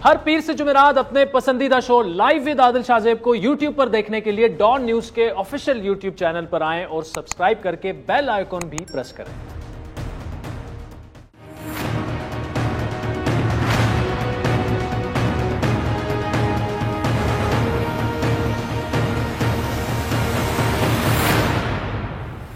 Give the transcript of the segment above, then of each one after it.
ہر پیر سے جمعرات اپنے پسندیدہ شو لائیو ود عادل شاہ زیب کو یوٹیوب پر دیکھنے کے لیے ڈان نیوز کے آفیشیل یوٹیوب چینل پر آئیں اور سبسکرائب کر کے بیل آئیکن بھی پریس کریں۔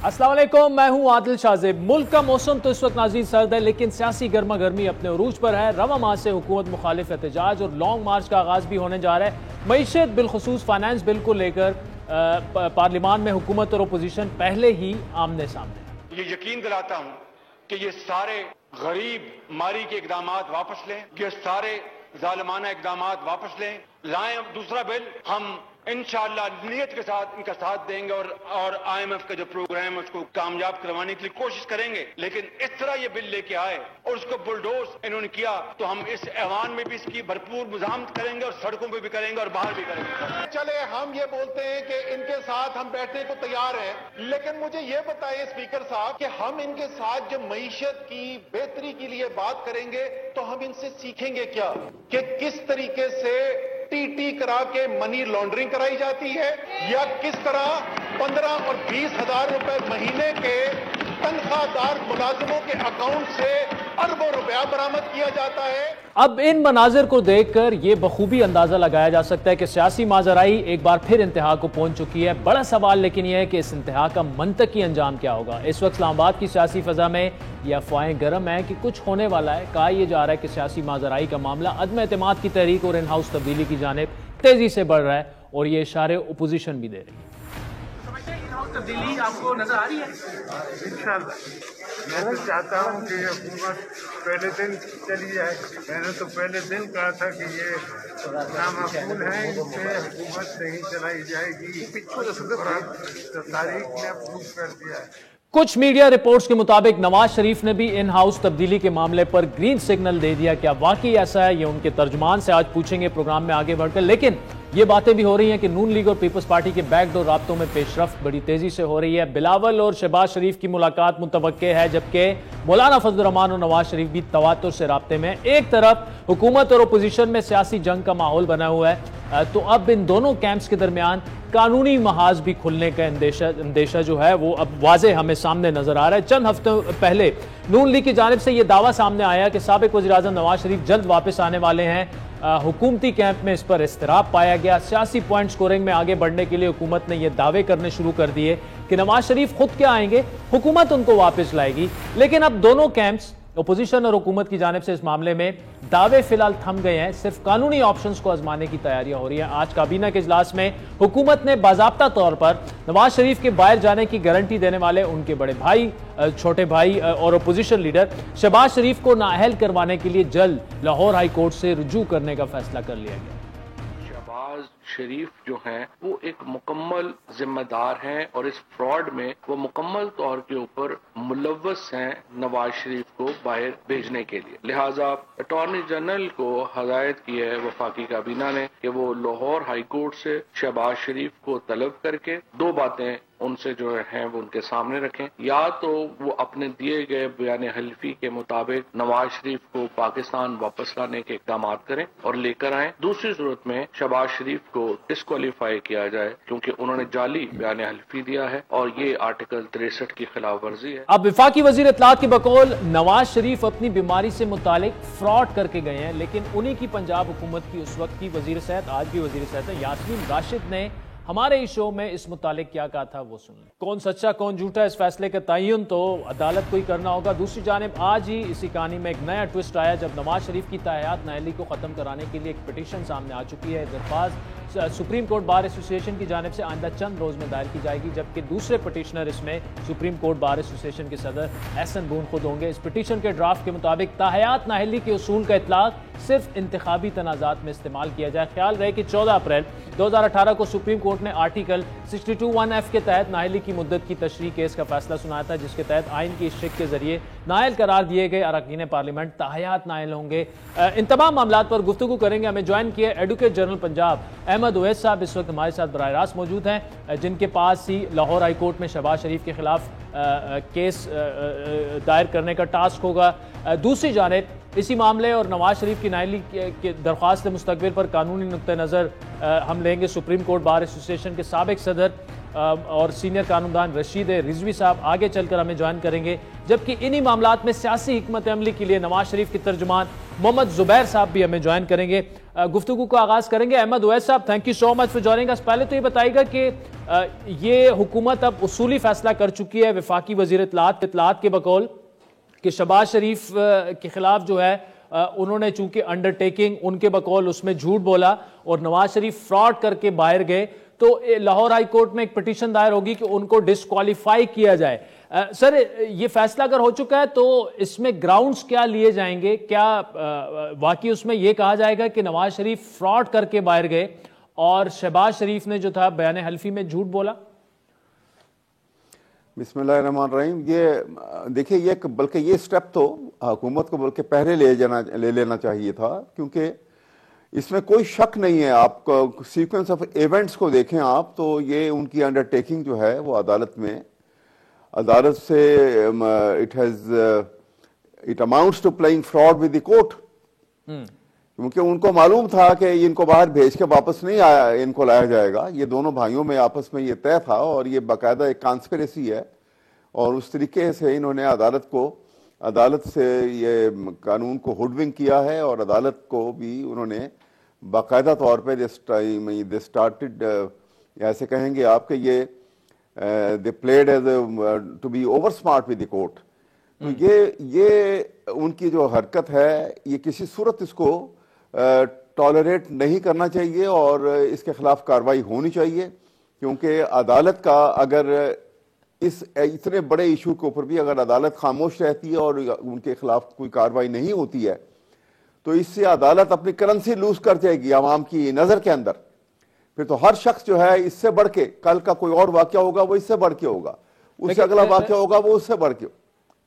السلام علیکم، میں ہوں عادل شاہ زیب۔ ملک کا موسم تو اس وقت ناظرین سرد ہے، لیکن سیاسی گرما گرمی اپنے عروج پر ہے۔ رواں ماہ سے حکومت مخالف احتجاج اور لانگ مارچ کا آغاز بھی ہونے جا رہا ہے۔ معیشت بالخصوص فائنانس بل کو لے کر پارلیمان میں حکومت اور اپوزیشن پہلے ہی آمنے سامنے ہے۔ یہ یقین دلاتا ہوں کہ یہ سارے غریب ماری کے اقدامات واپس لیں، یہ سارے ظالمانہ اقدامات واپس لائیں اب دوسرا بل ہم انشاءاللہ نیت کے ساتھ ان کا ساتھ دیں گے اور آئی ایم ایف کا جو پروگرام ہے اس کو کامیاب کروانے کے لیے کوشش کریں گے، لیکن اس طرح یہ بل لے کے آئے اور اس کو بلڈوز انہوں نے کیا تو ہم اس ایوان میں بھی اس کی بھرپور مزاحمت کریں گے اور سڑکوں پہ بھی کریں گے اور باہر بھی کریں گے۔ چلے ہم یہ بولتے ہیں کہ ان کے ساتھ ہم بیٹھنے کو تیار ہیں، لیکن مجھے یہ بتائیں اسپیکر صاحب کہ ہم ان کے ساتھ جب معیشت کی بہتری کے لیے بات کریں گے تو ہم ان سے سیکھیں گے کیا کہ کس طریقے سے ٹی کرا کے منی لانڈرنگ کرائی جاتی ہے، یا کس طرح 15 اور 20 ہزار روپے مہینے کے تنخواہ دار ملازموں کے اکاؤنٹ سے اربوں روپیہ برآمد کیا جاتا ہے۔ اب ان مناظر کو دیکھ کر یہ بخوبی اندازہ لگایا جا سکتا ہے کہ سیاسی ماجرائی ایک بار پھر انتہا کو پہنچ چکی ہے۔ بڑا سوال لیکن یہ ہے کہ اس انتہا کا منطقی انجام کیا ہوگا۔ اس وقت اسلام آباد کی سیاسی فضا میں یہ افواہیں گرم ہیں کہ کچھ ہونے والا ہے۔ کہا یہ جا رہا ہے کہ سیاسی ماجرائی کا معاملہ عدم اعتماد کی تحریک اور ان ہاؤس تبدیلی کی جانب تیزی سے بڑھ رہا ہے، اور یہ اشارے اپوزیشن بھی دے رہی ہے۔ تبدیلی آپ کو نظر آ رہی ہے؟ انشاءاللہ میں تو چاہتا ہوں کہ حکومت پہلے دن چلی جائے۔ میں نے تو پہلے دن کہا تھا کہ یہ نامعقول ہے، ان سے حکومت نہیں چلائی جائے گی، تاریخ نے اپروو کر دیا ہے۔ کچھ میڈیا رپورٹس کے مطابق نواز شریف نے بھی ان ہاؤس تبدیلی کے معاملے پر گرین سگنل دے دیا۔ کیا واقعی ایسا ہے؟ یہ ان کے ترجمان سے آج پوچھیں گے پروگرام میں آگے بڑھ کر، لیکن یہ باتیں بھی ہو رہی ہیں کہ نون لیگ اور پیپلز پارٹی کے بیک ڈور رابطوں میں پیش رفت بڑی تیزی سے ہو رہی ہے۔ بلاول اور شہباز شریف کی ملاقات متوقع ہے، جبکہ مولانا فضل الرحمان اور نواز شریف بھی تواتر سے رابطے میں۔ ایک طرف حکومت اور اپوزیشن میں سیاسی جنگ کا ماحول بنا ہوا ہے، تو اب ان دونوں کیمپس کے درمیان قانونی محاذ بھی کھلنے کا اندیشہ جو ہے وہ اب واضح ہمیں سامنے نظر آ رہا ہے۔ چند ہفتوں پہلے نون لیگ کی جانب سے یہ دعویٰ سامنے آیا کہ سابق وزیر اعظم نواز شریف جلد واپس آنے والے ہیں۔ حکومتی کیمپ میں اس پر اضطراب پایا گیا۔ سیاسی پوائنٹ سکورنگ میں آگے بڑھنے کے لیے حکومت نے یہ دعوے کرنے شروع کر دیے کہ نواز شریف خود کیا آئیں گے، حکومت ان کو واپس لائے گی۔ لیکن اب دونوں کیمپس اپوزیشن اور حکومت کی جانب سے اس معاملے میں دعوے فی الحال تھم گئے ہیں، صرف قانونی آپشنز کو آزمانے کی تیاریاں ہو رہی ہیں۔ آج کابینہ کے اجلاس میں حکومت نے باضابطہ طور پر نواز شریف کے باہر جانے کی گارنٹی دینے والے ان کے بڑے بھائی، چھوٹے بھائی اور اپوزیشن لیڈر شہباز شریف کو نااہل کروانے کے لیے جلد لاہور ہائی کورٹ سے رجوع کرنے کا فیصلہ کر لیا گیا۔ شہباز شریف جو ہیں وہ ایک مکمل ذمہ دار ہیں اور اس فراڈ میں وہ مکمل طور کے اوپر ملوث ہیں نواز شریف کو باہر بھیجنے کے لیے۔ لہٰذا اٹارنی جنرل کو ہدایت کی ہے وفاقی کابینہ نے کہ وہ لاہور ہائی کورٹ سے شہباز شریف کو طلب کر کے دو باتیں ان سے جو ہیں وہ ان کے سامنے رکھیں، یا تو وہ اپنے دیے گئے بیان حلفی کے مطابق نواز شریف کو پاکستان واپس لانے کے اقدامات کریں اور لے کر آئیں، دوسری صورت میں شہباز شریف کو ڈسکوالیفائی کیا جائے کیونکہ انہوں نے جعلی بیان حلفی دیا ہے اور یہ آرٹیکل 63 کی خلاف ورزی ہے۔ اب وفاقی وزیر اطلاعات کی بقول نواز شریف اپنی بیماری سے متعلق فراڈ کر کے گئے ہیں، لیکن انہی کی پنجاب حکومت کی اس وقت کی وزیر صحت، آج بھی وزیر صحت ہے، یاسمین راشد نے ہمارے اس شو میں اس متعلق کیا کہا تھا وہ سن لیں۔ کون سچا کون جھوٹا، اس فیصلے کا تعین تو عدالت کو ہی کرنا ہوگا۔ دوسری جانب آج ہی اسی کہانی میں ایک نیا ٹوسٹ آیا جب نواز شریف کی تاحیات نااہلی کو ختم کرانے کے لیے ایک پٹیشن سامنے آ چکی ہے۔ درخواست سپریم کورٹ بار ایسوسی ایشن کی جانب سے آئندہ چند روز میں دائر کی جائے گی، جبکہ دوسرے پٹیشنر اس میں سپریم کورٹ بار ایسوسی ایشن کے صدر احسن بون خود ہوں گے۔ اس پٹیشن کے ڈرافٹ کے مطابق تاحیات نااہلی کے اصول کا اطلاق صرف انتخابی تنازعات میں استعمال کیا جائے۔ خیال رہے کہ 14 اپریل 2018 کو سپریم کورٹ نے آرٹیکل 62(1)(f) کے تحت نااہلی کی مدت کی تشریح کیس کا فیصلہ سنایا تھا، جس کے تحت آئین کی شق کے ذریعے نااہل قرار دیے گئے اراکین پارلیمنٹ تاحیات نااہل ہوں گے۔ ان تمام معاملات پر گفتگو کریں گے۔ ہمیں جوائن کیے ایڈوکیٹ جنرل پنجاب احمد اویس صاحب اس وقت ہمارے ساتھ براہ راست موجود ہیں، جن کے پاس ہی لاہور ہائی کورٹ میں شہباز شریف کے خلاف کیس دائر کرنے کا ٹاسک ہوگا۔ دوسری جانب اسی معاملے اور نواز شریف کی نااہلی کے درخواست مستقبل پر قانونی نقطہ نظر ہم لیں گے سپریم کورٹ بار ایسوسی ایشن کے سابق صدر اور سینئر قانوندان رشید رضوی صاحب آگے چل کر ہمیں جوائن کریں گے، جبکہ انہی معاملات میں سیاسی حکمت عملی کے لیے نواز شریف کے ترجمان محمد زبیر صاحب بھی ہمیں جوائن کریں گے۔ گفتگو کو آغاز کریں گے احمد اویس صاحب، thank you so much for joining اس۔ پہلے تو یہ بتائیے گا کہ یہ حکومت اب اصولی فیصلہ کر چکی ہے وفاقی وزیر اطلاعات کے بقول کہ شہباز شریف کے خلاف جو ہے انہوں نے چونکہ انڈرٹیکنگ ان کے بقول اس میں جھوٹ بولا اور نواز شریف فراڈ کر کے باہر گئے، تو لاہور ہائی کورٹ میں ایک پٹیشن دائر ہوگی کہ ان کو ڈسکوالیفائی کیا جائے۔ سر یہ فیصلہ اگر ہو چکا ہے تو اس میں گراؤنڈز کیا لیے جائیں گے؟ کیا واقعی اس میں یہ کہا جائے گا کہ نواز شریف فراڈ کر کے باہر گئے اور شہباز شریف نے جو تھا بیان حلفی میں جھوٹ بولا؟ بسم اللہ الرحمن الرحیم۔ یہ دیکھیں، یہ بلکہ یہ سٹیپ تو حکومت کو بلکہ پہلے لے لینا چاہیے تھا، کیونکہ اس میں کوئی شک نہیں ہے۔ آپ کو سیکوینس آف ایونٹس کو دیکھیں آپ تو یہ ان کی انڈرٹیکنگ جو ہے وہ عدالت سے it amounts to playing fraud with the court, کیونکہ ان کو معلوم تھا کہ ان کو باہر بھیج کے واپس نہیں آیا، ان کو لایا جائے گا۔ یہ دونوں بھائیوں میں آپس میں یہ طے تھا اور یہ باقاعدہ ایک کانسپریسی ہے، اور اس طریقے سے انہوں نے عدالت سے یہ قانون کو ہوڈونگ کیا ہے، اور عدالت کو بھی انہوں نے باقاعدہ طور پہ دے اسٹارٹڈ، ایسے کہیں گے آپ کہ یہ they plead as to be over smart with the court. تو یہ ان کی جو حرکت ہے یہ کسی صورت اس کو ٹالریٹ نہیں کرنا چاہیے اور اس کے خلاف کارروائی ہونی چاہیے، کیونکہ عدالت کا اگر اس اتنے بڑے ایشو کے اوپر بھی اگر عدالت خاموش رہتی ہے اور ان کے خلاف کوئی کارروائی نہیں ہوتی ہے تو اس سے عدالت اپنی کرنسی لوز کر جائے گی عوام کی نظر کے اندر۔ پھر تو ہر شخص جو ہے اس سے بڑھ کے کل کا کوئی اور واقعہ ہوگا وہ اس سے بڑھ کے ہوگا، اس سے اگلا واقعہ ہوگا وہ اس سے بڑھ کے ہوگا۔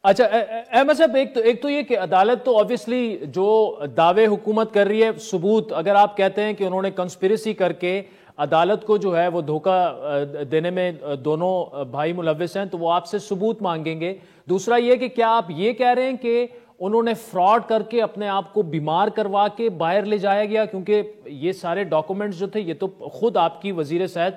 اچھا احمد صاحب، ایک تو یہ کہ عدالت تو آبویسلی جو دعوے حکومت کر رہی ہے ثبوت، اگر آپ کہتے ہیں کہ انہوں نے کنسپیریسی کر کے عدالت کو جو ہے وہ دھوکہ دینے میں دونوں بھائی ملوث ہیں تو وہ آپ سے ثبوت مانگیں گے۔ دوسرا یہ کہ کیا آپ یہ کہہ رہے ہیں کہ انہوں نے فراڈ کر کے اپنے آپ کو بیمار کروا کے باہر لے جایا گیا؟ کیونکہ یہ سارے ڈاکومنٹس جو تھے یہ تو خود آپ کی وزیر صحت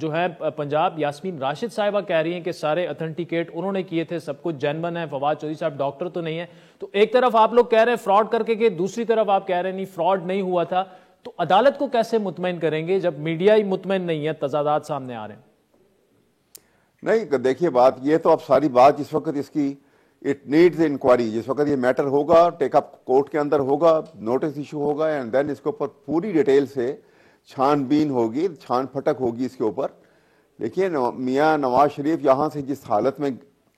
جو ہے پنجاب یاسمین راشد صاحبہ کہہ رہی ہیں کہ سارے اتھنٹیکیٹ انہوں نے کیے تھے، سب کچھ جینون ہے، فواد چودھری صاحب ڈاکٹر تو نہیں ہے۔ تو ایک طرف آپ لوگ کہہ رہے ہیں فراڈ کر کے کہ، دوسری طرف آپ کہہ رہے ہیں نہیں فراڈ نہیں ہوا تھا، تو عدالت کو کیسے مطمئن کریں گے جب میڈیا ہی مطمئن نہیں ہے، تضادات سامنے آ رہے ہیں؟ نہیں دیکھیے، بات یہ تو اب ساری بات جس وقت اس کی اٹ نیڈز انکوائری، جس وقت یہ میٹر ہوگا ٹیک اپ کورٹ کے اندر ہوگا، نوٹس ایشو ہوگا، اینڈ دین اس کے اوپر پوری ڈیٹیل سے چھان بین ہوگی، چھان پھٹک ہوگی اس کے اوپر۔ دیکھیے میاں نواز شریف یہاں سے جس حالت میں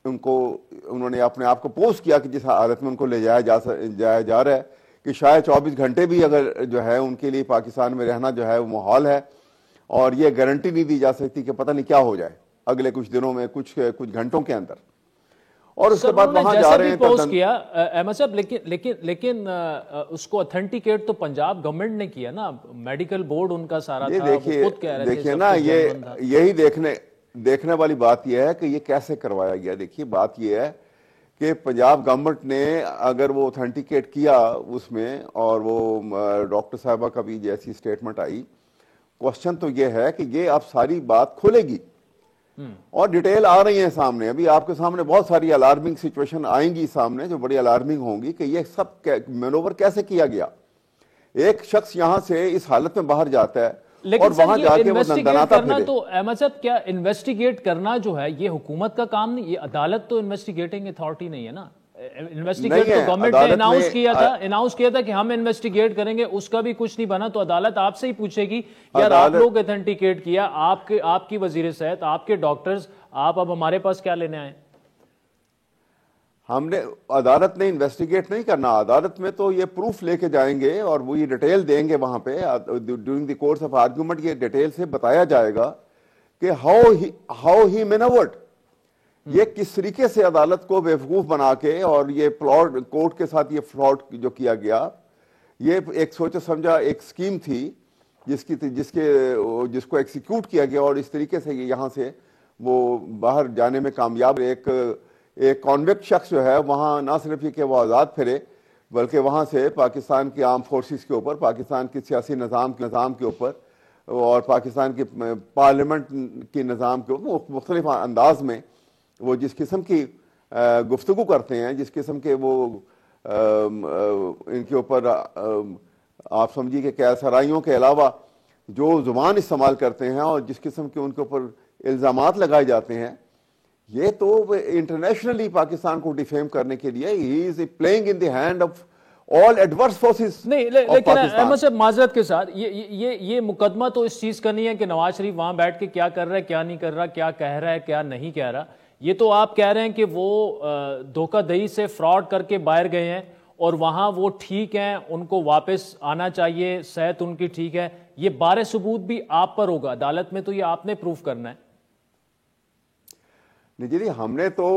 انہوں نے اپنے آپ کو پوسٹ کیا کہ جس حالت میں ان کو لے جایا جا رہا ہے کہ شاید 24 گھنٹے بھی اگر جو ہے ان کے لیے پاکستان میں رہنا جو ہے وہ محال ہے، اور یہ گارنٹی نہیں دی جا سکتی کہ پتہ نہیں کیا ہو جائے اگلے کچھ دنوں میں، کچھ گھنٹوں کے اندر، اور اس کے بعد وہاں جا رہے ہیں۔ پوسٹ کیا احمد صاحب، لیکن اس کو اتھنٹیکیٹ تو پنجاب گورنمنٹ نے کیا نا، میڈیکل بورڈ ان کا سارا تھا، وہ خود کہہ رہے تھے۔ دیکھیے نا، یہی دیکھنے والی بات یہ ہے کہ یہ کیسے کروایا گیا۔ دیکھیے بات یہ ہے کہ پنجاب گورنمنٹ نے اگر وہ اتھنٹیکیٹ کیا اس میں، اور وہ ڈاکٹر صاحبہ کا بھی جیسی سٹیٹمنٹ آئی، کوشچن تو یہ ہے کہ یہ اب ساری بات کھلے گی اور ڈیٹیل آ رہی ہیں سامنے۔ ابھی آپ کے سامنے بہت ساری الارمنگ سچویشن آئیں گی سامنے جو بڑی الارمنگ ہوں گی کہ یہ سب مینوور کیسے کیا گیا۔ ایک شخص یہاں سے اس حالت میں باہر جاتا ہے اور وہاں جا کے وہ دندناتا پھرے۔ تو احمد صاحب کیا انویسٹیگیٹ کرنا جو ہے یہ حکومت کا کام نہیں؟ یہ عدالت تو انویسٹیگیٹنگ اتھارٹی نہیں ہے نا۔ انویسٹیگیٹ تو گورنمنٹ نے اناؤنس کیا تھا کہ ہم انویسٹیگیٹ کریں گے، اس کا بھی کچھ نہیں بنا، تو عدالت آپ سے ہی پوچھے گی یار آپ لوگ اتھنٹیکیٹ کیا، آپ کی وزیر صحت، آپ کے ڈاکٹرز، آپ اب ہمارے پاس کیا لینے آئے؟ عدالت نے انویسٹیگیٹ نہیں کرنا، عدالت میں تو یہ پروف لے کے جائیں گے اور وہ یہ ڈیٹیل دیں گے وہاں پہ۔ During the course of argument یہ ڈیٹیل سے بتایا جائے گا کہ ہاؤ ہی مینورڈ، یہ کس طریقے سے عدالت کو بیوقوف بنا کے، اور یہ فراڈ کورٹ کے ساتھ یہ فراڈ جو کیا گیا، یہ ایک سوچا سمجھا ایک اسکیم تھی جس کو ایکسیکیوٹ کیا گیا، اور اس طریقے سے یہاں سے وہ باہر جانے میں کامیاب۔ ایک کانویکٹ شخص جو ہے وہاں نہ صرف یہ کہ وہ آزاد پھرے بلکہ وہاں سے پاکستان کی آرم فورسز کے اوپر، پاکستان کی سیاسی نظام کے اوپر اور پاکستان کی پارلیمنٹ کی نظام کے اوپر مختلف انداز میں وہ جس قسم کی گفتگو کرتے ہیں، جس قسم کے وہ ان کے اوپر آپ سمجھیے کہ کیا سرائیوں کے علاوہ جو زبان استعمال کرتے ہیں اور جس قسم کے ان کے اوپر الزامات لگائے جاتے ہیں، یہ تو انٹرنیشنلی پاکستان کو ڈیفیم کرنے کے لیے ہی is playing in the hand of all adverse forces. نہیں لیکن احمد صاحب معذرت کے ساتھ یہ مقدمہ تو اس چیز کا نہیں ہے کہ نواز شریف وہاں بیٹھ کے کیا کر رہا ہے، کیا نہیں کر رہا، کیا کہہ رہا ہے، کیا نہیں کہہ رہا. یہ تو آپ کہہ رہے ہیں کہ وہ دھوکہ دہی سے فراڈ کر کے باہر گئے ہیں اور وہاں وہ ٹھیک ہیں، ان کو واپس آنا چاہیے، صحت ان کی ٹھیک ہے. یہ بار ثبوت بھی آپ پر ہوگا عدالت میں، تو یہ آپ نے پروف کرنا ہے. نہیں جی، ہم نے تو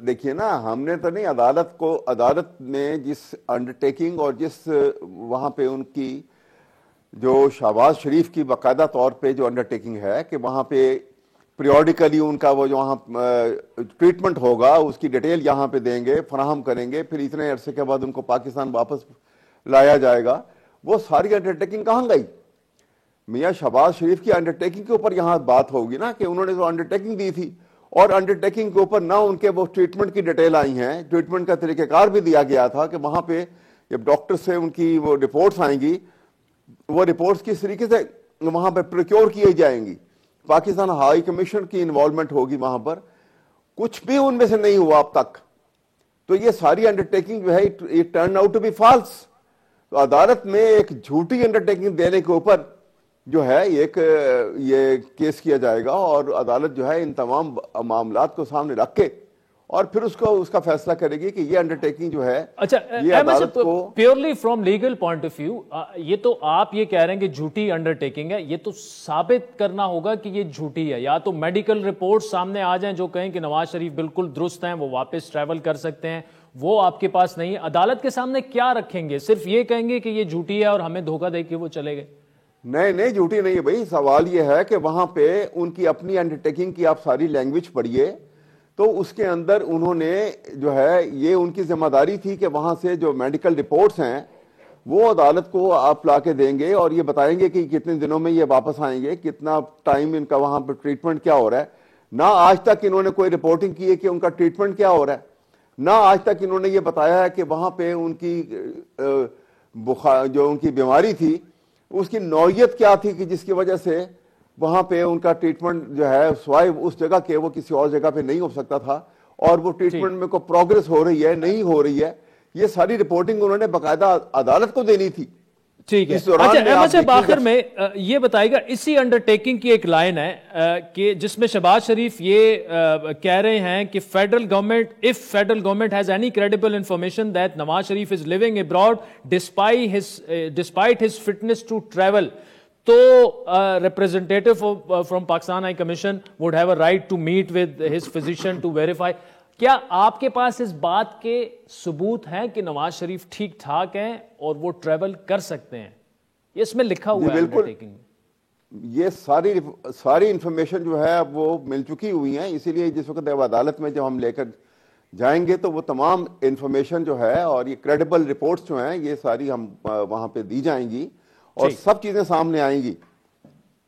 دیکھیے نا، ہم نے تو نہیں، عدالت میں جس انڈرٹیکنگ اور جس وہاں پہ ان کی جو شہباز شریف کی باقاعدہ طور پہ جو انڈرٹیکنگ ہے کہ وہاں پہ پیریوڈیکلی ان کا وہ جو وہاں ٹریٹمنٹ ہوگا اس کی ڈیٹیل یہاں پہ دیں گے، فراہم کریں گے، پھر اتنے عرصے کے بعد ان کو پاکستان واپس لایا جائے گا. وہ ساری انڈرٹیکنگ کہاں گئی؟ میاں شہباز شریف کی انڈرٹیکنگ کے اوپر یہاں بات ہوگی نا، کہ انہوں نے جو انڈرٹیکنگ دی تھی اور انڈرٹیکنگ کے اوپر نہ ان کے وہ ٹریٹمنٹ کی ڈیٹیل آئی ہیں، ٹریٹمنٹ کا طریقہ کار بھی دیا گیا تھا کہ وہاں پہ جب ڈاکٹر سے ان کی وہ رپورٹس آئیں گی، وہ رپورٹس کس طریقے سے وہاں پہ پروکیور کی جائیں گی، پاکستان ہائی کمیشن کی انوالومنٹ ہوگی وہاں پر. کچھ بھی ان میں سے نہیں ہوا اب تک. تو یہ ساری انڈرٹیکنگ جو ہے it turn out to be false. تو عدالت میں ایک جھوٹی انڈرٹیکنگ دینے کے اوپر جو ہے یہ کیس کیا جائے گا اور عدالت جو ہے ان تمام معاملات کو سامنے رکھ کے اور پھر اس کا فیصلہ کرے گی کہ یہ انڈرٹیکنگ جو ہے. اچھا یہ عدالت کو purely from legal point of view, یہ تو آپ یہ کہہ رہے ہیں کہ جھوٹی انڈرٹیکنگ ہے، یہ تو ثابت کرنا ہوگا کہ یہ جھوٹی ہے. یا تو میڈیکل رپورٹ سامنے آ جائیں جو کہیں کہ نواز شریف بالکل درست ہیں، وہ واپس ٹریول کر سکتے ہیں، وہ آپ کے پاس نہیں ہے. عدالت کے سامنے کیا رکھیں گے؟ صرف یہ کہیں گے کہ یہ جھوٹی ہے اور ہمیں دھوکہ دے کے وہ چلے گئے؟ نہیں جھوٹی نہیں ہے بھائی. سوال یہ ہے کہ وہاں پہ ان کی اپنی انڈرٹیکنگ کی آپ ساری لینگویج پڑھیے تو اس کے اندر انہوں نے جو ہے یہ ان کی ذمہ داری تھی کہ وہاں سے جو میڈیکل رپورٹس ہیں وہ عدالت کو آپ لا کے دیں گے اور یہ بتائیں گے کہ کتنے دنوں میں یہ واپس آئیں گے، کتنا ٹائم ان کا وہاں پہ ٹریٹمنٹ کیا ہو رہا ہے. نہ آج تک انہوں نے کوئی رپورٹنگ کی ہے کہ ان کا ٹریٹمنٹ کیا ہو رہا ہے، نہ آج تک انہوں نے یہ بتایا ہے کہ وہاں پہ ان کی جو ان کی بیماری تھی اس کی نوعیت کیا تھی کہ جس کی وجہ سے وہاں پہ ان کا ٹریٹمنٹ جو ہے سوائے اس جگہ کے وہ کسی اور جگہ پہ نہیں ہو سکتا تھا، اور وہ ٹریٹمنٹ میں کوئی پروگرس ہو رہی ہے نہیں ہو رہی ہے. یہ ساری رپورٹنگ انہوں نے باقاعدہ عدالت کو دینی تھی. ٹھیک ہے. اچھا احمد صاحب آخر میں یہ بتائے گا، اسی انڈرٹیکنگ کی ایک لائن ہے کہ جس میں شہباز شریف یہ کہہ رہے ہیں کہ federal government has any credible information that Nawaz Sharif is living abroad despite his fitness to travel, تو representative from Pakistan High Commission would have a right to meet with his physician to verify. کیا آپ کے پاس اس بات کے ثبوت ہیں کہ نواز شریف ٹھیک ٹھاک ہیں اور وہ ٹریول کر سکتے ہیں؟ اس میں لکھا ہوا ہے بالکل. یہ ساری انفارمیشن جو ہے اب وہ مل چکی ہوئی ہیں، اسی لیے جس وقت عدالت میں جب ہم لے کر جائیں گے تو وہ تمام انفارمیشن جو ہے اور یہ کریڈیبل رپورٹس جو ہیں یہ ساری ہم وہاں پہ دی جائیں گی اور سب چیزیں سامنے آئیں گی.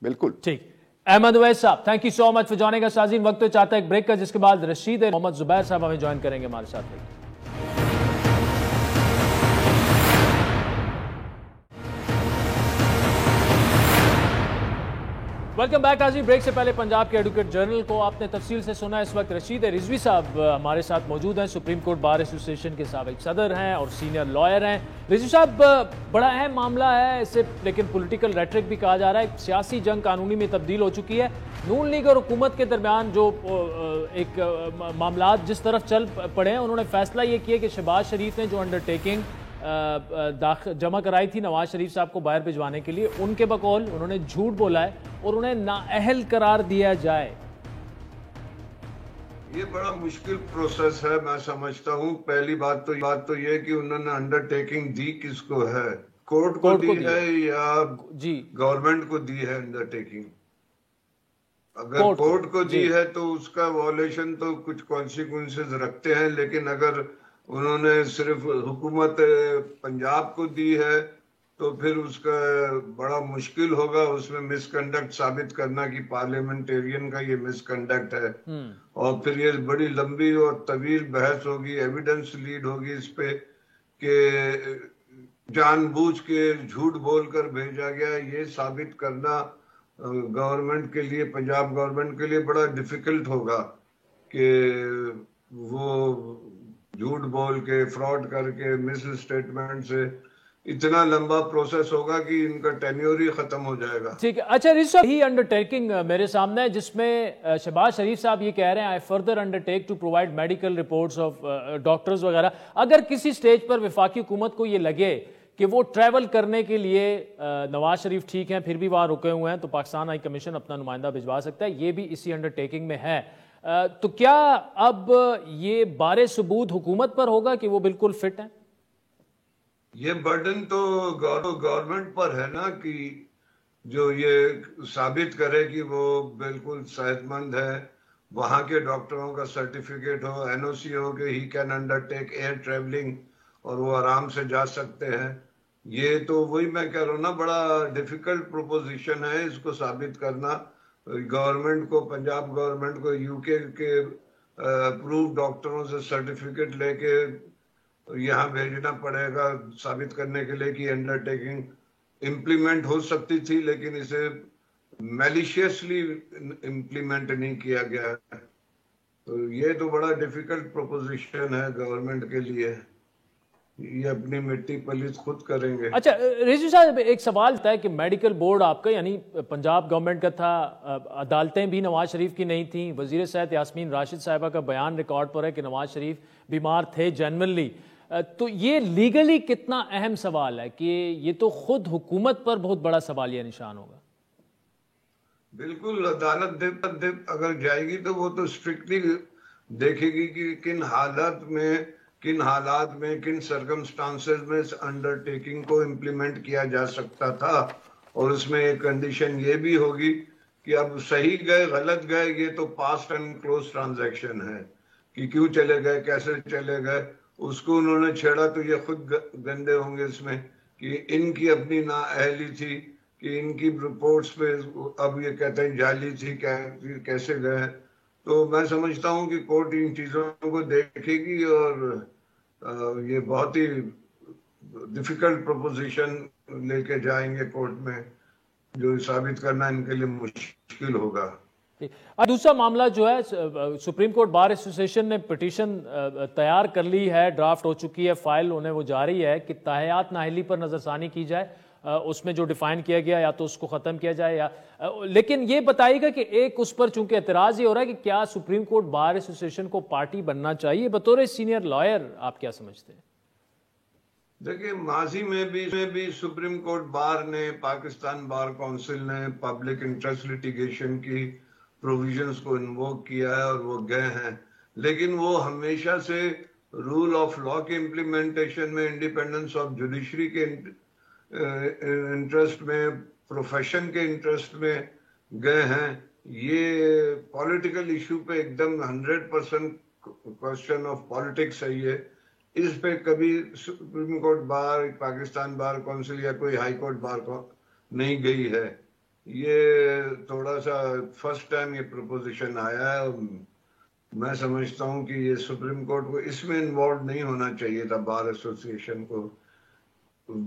بالکل ٹھیک. احمد اویس صاحب، thank you so much for joining اس. سازین وقت تو چاہتا ہے ایک بریک کا، جس کے بعد رشید محمد زبیر صاحب ہمیں جوائن کریں گے ہمارے ساتھ. Welcome back. آج بریک سے پہلے پنجاب کے ایڈوکیٹ جرنل کو آپ نے تفصیل سے سنا. اس وقت رشید رضوی صاحب ہمارے ساتھ موجود ہیں، سپریم کورٹ بار ایسوسی ایشن کے سابق صدر ہیں اور سینئر لائر ہیں. رضوی صاحب، بڑا اہم معاملہ ہے اسے، لیکن پولیٹیکل ریٹرک بھی کہا جا رہا ہے. سیاسی جنگ قانونی میں تبدیل ہو چکی ہے. نون لیگ اور حکومت کے درمیان جو ایک معاملات جس طرف چل پڑے ہیں، انہوں نے فیصلہ یہ کیا کہ شہباز شریف نے جو انڈرٹیکنگ جمع کرائی تھی نواز شریف صاحب کو باہر بھجوانے کے لیے، ان کے بقول انہوں نے جھوٹ بولا ہے اور انہیں نااہل قرار دیا جائے. یہ بڑا مشکل پروسیس ہے میں سمجھتا ہوں. پہلی بات تو یہ کہ انہوں نے انڈرٹیکنگ دی کس کو ہے، کورٹ کو دی ہے یا گورنمنٹ کو دی ہے انڈرٹیکنگ؟ اگر کورٹ کو دی ہے تو اس کا وائلیشن تو کچھ کانسیکوینسز رکھتے ہیں، لیکن اگر انہوں نے صرف حکومت پنجاب کو دی ہے تو پھر اس کا بڑا مشکل ہوگا اس میں مس کنڈکٹ ثابت کرنا کہ پارلیمنٹیرین کا یہ مس کنڈکٹ ہے، اور پھر یہ بڑی لمبی اور طویل بحث ہوگی، ایویڈنس لیڈ ہوگی اس پہ کہ جان بوجھ کے جھوٹ بول کر بھیجا گیا. یہ ثابت کرنا گورنمنٹ کے لیے، پنجاب گورنمنٹ کے لیے بڑا ڈیفیکلٹ ہوگا کہ وہ جھوٹ بول کے، فراڈ کر کے، مس اسٹیٹمنٹ سے اتنا لمبا پروسیس ہوگا کہ ان کا ٹینیور ہی ختم ہو جائے گا. ٹھیک ہے. اچھا رضوی صاحب، ہی انڈرٹیکنگ میرے سامنے ہے جس میں شہباز شریف صاحب یہ کہہ رہے ہیں I further undertake to provide medical reports of doctors وغیرہ. اگر کسی سٹیج پر وفاقی حکومت کو یہ لگے کہ وہ ٹریول کرنے کے لیے نواز شریف ٹھیک ہیں پھر بھی وہاں رکے ہوئے ہیں تو پاکستان ہائی کمیشن اپنا نمائندہ بھجوا سکتا ہے، یہ بھی اسی انڈرٹیکنگ میں ہے. تو کیا اب یہ بارے ثبوت حکومت پر ہوگا کہ وہ بالکل فٹ ہیں؟ یہ برڈن تو گورنمنٹ پر ہے نا کہ جو یہ ثابت کرے کہ وہ بالکل صحت مند ہے، وہاں کے ڈاکٹروں کا سرٹیفکیٹ ہو، این او سی ہو کہ he can undertake air traveling اور وہ آرام سے جا سکتے ہیں. یہ تو وہی میں کہہ رہا ہوں نا، بڑا ڈیفیکلٹ پروپوزیشن ہے اس کو ثابت کرنا. گورنمنٹ کو، پنجاب گورنمنٹ کو یو کے اپروو ڈاکٹروں سے سرٹیفکیٹ لے کے یہاں بھیجنا پڑے گا ثابت کرنے کے لیے کہ انڈر ٹیکنگ امپلیمنٹ ہو سکتی تھی، لیکن اسے میلیشیسلی امپلیمنٹ نہیں کیا گیا. تو یہ تو بڑا ڈیفیکلٹ پروپوزیشن ہے گورنمنٹ کے لیے، یہ اپنی مٹی پلیت خود کریں گے. اچھا رضوی صاحب، ایک سوال تھا کہ میڈیکل بورڈ آپ کا یعنی پنجاب گورنمنٹ کا تھا، عدالتیں بھی نواز شریف کی نہیں تھیں، وزیر صحت یاسمین راشد صاحبہ کا بیان ریکارڈ پر ہے کہ نواز شریف بیمار تھے جینوئنلی. تو یہ لیگلی کتنا اہم سوال ہے کہ یہ تو خود حکومت پر بہت بڑا سوالیہ نشان ہوگا. بالکل، عدالت اگر جائے گی تو وہ تو اسٹرکٹلی دیکھے گی کہ کن حالات میں کن سرکمسٹانسز میں اس انڈرٹیکنگ کو امپلیمنٹ کیا جا سکتا تھا. اور اس میں ایک کنڈیشن یہ بھی ہوگی کہ اب صحیح گئے غلط گئے یہ تو پاسٹ اینڈ کلوز ٹرانزیکشن ہے کہ کیوں چلے گئے، کیسے چلے گئے، اس کو انہوں نے چھیڑا تو یہ خود گندے ہوں گے اس میں کہ ان کی اپنی نااہلی تھی، کہ ان کی رپورٹس پہ اب یہ کہتے ہیں جعلی تھی، کیسے گئے. تو میں سمجھتا ہوں کہ کورٹ ان چیزوں کو دیکھے گی اور یہ بہت ہی ڈیفیکلٹ پروپوزیشن لے کے جائیں گے کورٹ میں، جو ثابت کرنا ان کے لیے مشکل ہوگا. دوسرا معاملہ جو ہے، سپریم کورٹ بار ایسوسیشن نے پٹیشن تیار کر لی ہے، ڈرافٹ ہو چکی ہے، فائل ہونے وہ جاری ہے کہ تاحیات نااہلی پر نظر ثانی کی جائے. اس میں جو ڈیفائن کیا گیا یا تو اس کو ختم کیا جائے یا لیکن یہ بتائیے گا کہ ایک اس پر چونکہ اعتراض یہ ہو رہا ہے کہ کیا سپریم کورٹ بار ایسوسیشن کو پارٹی بننا چاہیے؟ بطور سینئر لائر آپ کیا سمجھتے ہیں؟ دیکھیں، ماضی میں بھی سپریم کورٹ بار نے، پاکستان بار کونسل نے پبلک انٹرسٹ لیٹیگیشن کی پروویژنز کو انووک کیا ہے اور وہ گئے ہیں، لیکن وہ ہمیشہ سے رول آف لا کے امپلیمنٹیشن میں، انڈیپینڈنس آف جوڈیشری کے انٹرسٹ میں، پروفیشن کے انٹرسٹ میں گئے ہیں. یہ پولیٹیکل ایشو پہ ایک دم 100% کوسچن آف پالیٹکس ہے. یہ اس پہ کبھی supreme court bar, Pakistan bar council یا کوئی ہائی کورٹ بار نہیں گئی ہے. یہ تھوڑا سا فرسٹ ٹائم یہ پروپوزیشن آیا ہے. میں سمجھتا ہوں کہ یہ سپریم کورٹ کو اس میں انوالو نہیں ہونا چاہیے تھا، بار ایسوسیشن کو.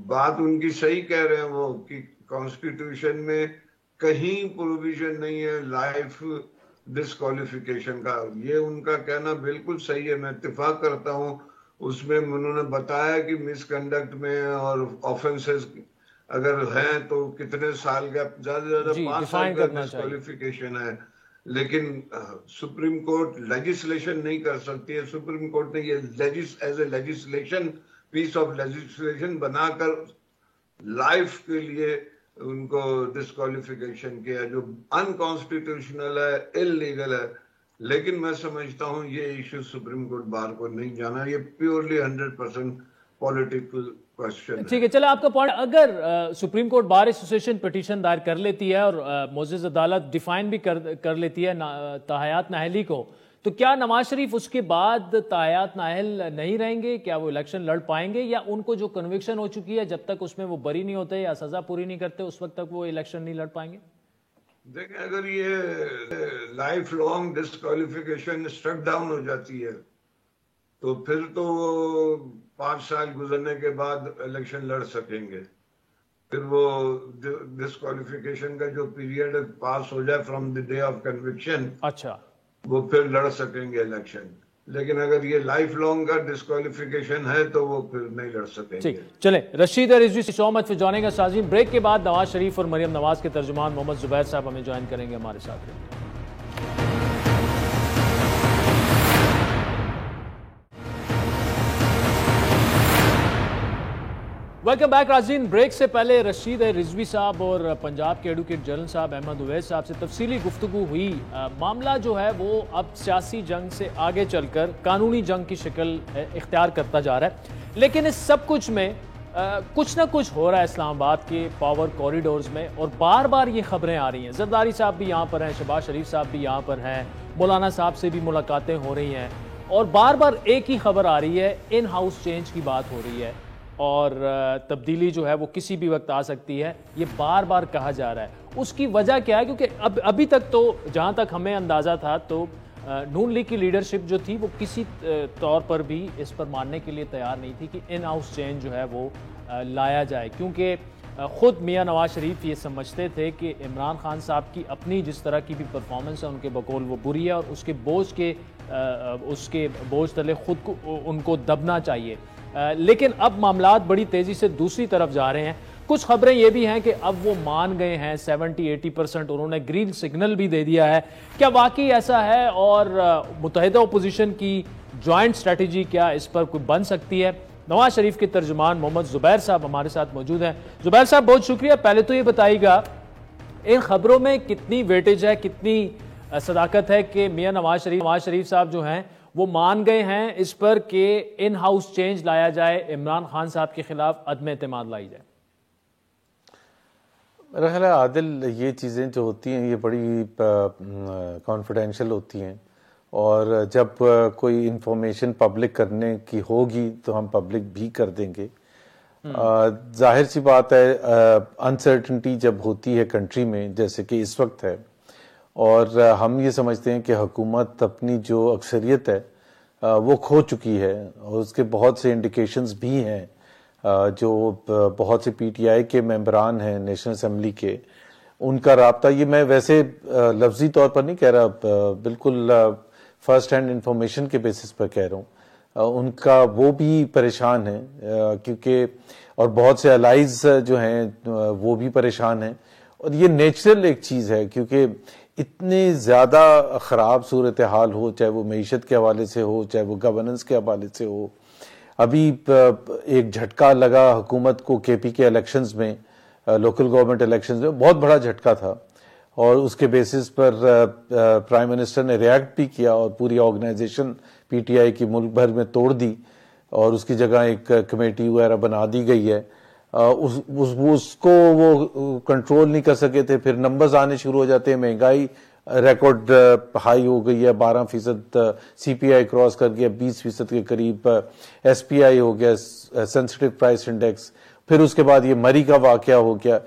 بات ان کی صحیح کہہ رہے ہیں وہ کہ کانسٹیٹیوشن میں کہیں پروویژن نہیں ہے لائف ڈسکوالیفیکیشن کا. یہ ان کا کہنا بالکل صحیح ہے، میں اتفاق کرتا ہوں. اس میں انہوں نے بتایا کہ مس کنڈکٹ میں اور آفینسز اگر ہیں تو کتنے سال کا، زیادہ سے زیادہ 5 سال کا ڈسکوالیفیکیشن ہے. لیکن سپریم کورٹ لیجسلیشن نہیں کر سکتی ہے. سپریم کورٹ نے یہ as a legislation, piece of legislation بنا کر لائف کے لیے ان کو ڈسکوالیفیکیشن کیا، جو انکانسٹیٹیوشنل ہے، اللیگل ہے. لیکن میں سمجھتا ہوں یہ ایشو سپریم کورٹ بار کو نہیں جانا، یہ پیورلی 100% پولیٹیکل کوسچن. ٹھیک ہے، چلے آپ کا پوائنٹ. اگر supreme court bar association petition دائر کر لیتی ہے اور معزز عدالت ڈیفائن بھی کر لیتی ہے تاحیات نااہلی کو، تو کیا نواز شریف اس کے بعد تاحیات نااہل نہیں رہیں گے؟ کیا وہ الیکشن لڑ پائیں گے، یا ان کو جو کنوکشن ہو چکی ہے جب تک اس میں وہ بری نہیں ہوتے یا سزا پوری نہیں کرتے اس وقت تک وہ الیکشن نہیں لڑ پائیں گے؟ دیکھیں، اگر یہ life long disqualification struck down ہو جاتی ہے تو پھر تو وہ 5 سال گزرنے کے بعد الیکشن لڑ سکیں گے. پھر وہ ڈسکوالیفیکیشن کا جو پیریڈ پاس ہو جائے from the day of conviction, اچھا، وہ پھر لڑ سکیں گے الیکشن. لیکن اگر یہ لائف لانگ کا ڈسکوالیفیکیشن ہے تو وہ پھر نہیں لڑ سکیں گے. چلیں، Rashid Rizvi so much for joining اس. سازین، بریک کے بعد نواز شریف اور مریم نواز کے ترجمان محمد زبیر صاحب ہمیں جوائن کریں گے ہمارے ساتھ. ویلکم بیک ناظرین. بریک سے پہلے رشید رضوی صاحب اور پنجاب کے ایڈوکیٹ جنرل صاحب احمد اویس صاحب سے تفصیلی گفتگو ہوئی. معاملہ جو ہے وہ اب سیاسی جنگ سے آگے چل کر قانونی جنگ کی شکل اختیار کرتا جا رہا ہے، لیکن اس سب کچھ میں کچھ نہ کچھ ہو رہا ہے اسلام آباد کے پاور کوریڈورز میں، اور بار بار یہ خبریں آ رہی ہیں. زرداری صاحب بھی یہاں پر ہیں، شہباز شریف صاحب بھی یہاں پر ہیں، مولانا صاحب سے بھی ملاقاتیں ہو رہی ہیں، اور بار بار ایک ہی خبر آ رہی ہے، ان ہاؤس چینج کی بات ہو رہی ہے اور تبدیلی جو ہے وہ کسی بھی وقت آ سکتی ہے. یہ بار بار کہا جا رہا ہے. اس کی وجہ کیا ہے؟ کیونکہ ابھی تک تو جہاں تک ہمیں اندازہ تھا تو نون لیگ کی لیڈرشپ جو تھی وہ کسی طور پر بھی اس پر ماننے کے لیے تیار نہیں تھی کہ ان ہاؤس چینج جو ہے وہ لایا جائے، کیونکہ خود میاں نواز شریف یہ سمجھتے تھے کہ عمران خان صاحب کی اپنی جس طرح کی بھی پرفارمنس ہے ان کے بقول وہ بری ہے، اور اس کے بوجھ تلے خود کو ان کو دبنا چاہیے. لیکن اب معاملات بڑی تیزی سے دوسری طرف جا رہے ہیں. کچھ خبریں یہ بھی ہیں کہ اب وہ مان گئے ہیں 70-80%، انہوں نے گرین سگنل بھی دے دیا ہے. کیا واقعی ایسا ہے؟ اور متحدہ اپوزیشن کی جوائنٹ اسٹریٹجی کیا اس پر کوئی بن سکتی ہے؟ نواز شریف کے ترجمان محمد زبیر صاحب ہمارے ساتھ موجود ہیں. زبیر صاحب بہت شکریہ. پہلے تو یہ بتائیے گا ان خبروں میں کتنی ویٹیج ہے، کتنی صداقت ہے کہ میاں نواز شریف صاحب جو ہیں وہ مان گئے ہیں اس پر کہ ان ہاؤس چینج لایا جائے، عمران خان صاحب کے خلاف عدم اعتماد لائی جائے؟ میرا خیال ہے عادل، یہ چیزیں جو ہوتی ہیں یہ بڑی کانفیڈینشیل ہوتی ہیں، اور جب کوئی انفارمیشن پبلک کرنے کی ہوگی تو ہم پبلک بھی کر دیں گے. ظاہر سی بات ہے، انسرٹنٹی جب ہوتی ہے کنٹری میں جیسے کہ اس وقت ہے، اور ہم یہ سمجھتے ہیں کہ حکومت اپنی جو اکثریت ہے وہ کھو چکی ہے، اور اس کے بہت سے انڈیکیشنز بھی ہیں. جو بہت سے پی ٹی آئی کے ممبران ہیں نیشنل اسمبلی کے، ان کا رابطہ، یہ میں ویسے لفظی طور پر نہیں کہہ رہا، بالکل فرسٹ ہینڈ انفارمیشن کے بیسس پر کہہ رہا ہوں، ان کا وہ بھی پریشان ہیں، کیونکہ اور بہت سے الائز جو ہیں وہ بھی پریشان ہیں. اور یہ نیچرل ایک چیز ہے، کیونکہ اتنے زیادہ خراب صورتحال ہو، چاہے وہ معیشت کے حوالے سے ہو، چاہے وہ گورننس کے حوالے سے ہو. ابھی ایک جھٹکا لگا حکومت کو کے پی کے الیکشنز میں، لوکل گورنمنٹ الیکشنز میں، بہت بڑا جھٹکا تھا، اور اس کے بیسس پر پرائم منسٹر نے ریئیکٹ بھی کیا اور پوری آرگنائزیشن پی ٹی آئی کی ملک بھر میں توڑ دی، اور اس کی جگہ ایک کمیٹی وغیرہ بنا دی گئی ہے. اس کو وہ کنٹرول نہیں کر سکے تھے. پھر نمبرز آنے شروع ہو جاتے ہیں، مہنگائی ریکارڈ ہائی ہو گئی ہے، 12% سی پی آئی کراس کر گیا، 20% کے قریب ایس پی آئی ہو گیا، سینسٹیو پرائس انڈیکس. پھر اس کے بعد یہ مری کا واقعہ ہو گیا.